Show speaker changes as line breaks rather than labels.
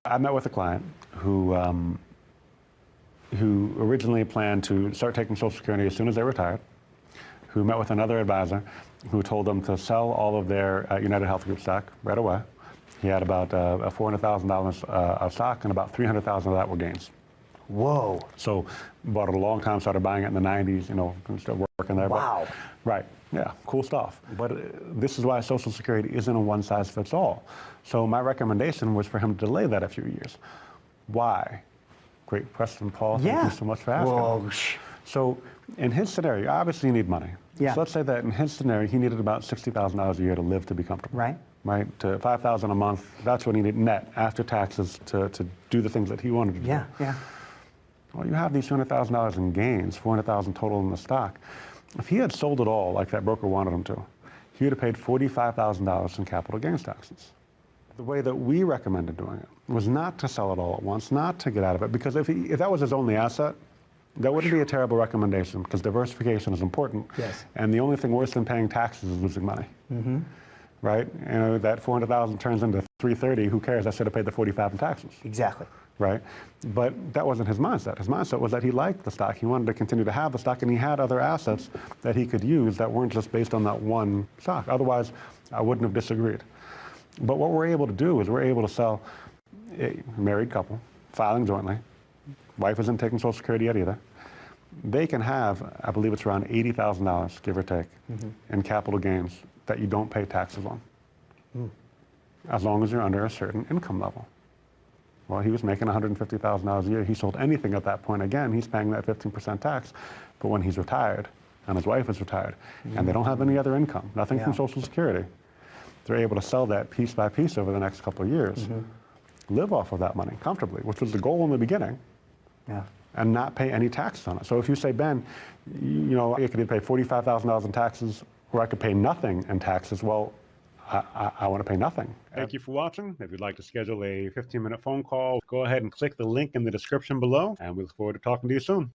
I met with a client who originally planned to start taking Social Security as soon as they retired, who met with another advisor who told them to sell all of their United Health Group stock right away. He had about $400,000 of stock, and about $300,000 of that were gains.
Whoa.
So bought it a long time, started buying it in the 90s, still working there.
Wow.
But, right, yeah, cool stuff. But this is why Social Security isn't a one-size-fits-all. So my recommendation was for him to delay that a few years. Why? Great question, Paul. Thank you so much for asking.
Whoa.
So in his scenario, obviously you need money.
Yeah.
So let's say that in his scenario, he needed about $60,000 a year to live, to be comfortable.
Right.
Right, to $5,000 a month, that's what he needed net after taxes to do the things that he wanted to do.
Yeah, yeah.
Well, you have these $200,000 in gains, $400,000 total in the stock. If he had sold it all like that broker wanted him to, he would have paid $45,000 in capital gains taxes. The way that we recommended doing it was not to sell it all at once, not to get out of it, because if that was his only asset, that wouldn't be a terrible recommendation, because diversification is important.
Yes.
And the only thing worse than paying taxes is losing money. Mm-hmm. Right? That $400,000 turns into $330,000. Who cares? I should have paid the $45,000 in taxes.
Exactly.
Right? But that wasn't his mindset. His mindset was that he liked the stock. He wanted to continue to have the stock, and he had other assets that he could use that weren't just based on that one stock. Otherwise, I wouldn't have disagreed. But what we're able to do is we're able to sell a married couple, filing jointly. Wife isn't taking Social Security yet either. They can have, I believe it's around $80,000, give or take, in capital gains that you don't pay taxes on, as long as you're under a certain income level. Well, he was making $150,000 a year. He sold anything at that point. Again, he's paying that 15% tax. But when he's retired, and his wife is retired, and they don't have any other income, nothing from Social Security, they're able to sell that piece by piece over the next couple of years, live off of that money comfortably, which was the goal in the beginning, and not pay any taxes on it. So if you say, Ben, I could either pay $45,000 in taxes, or I could pay nothing in taxes, well, I want to pay nothing. Thank you for watching. If you'd like to schedule a 15-minute phone call, go ahead and click the link in the description below, and we look forward to talking to you soon.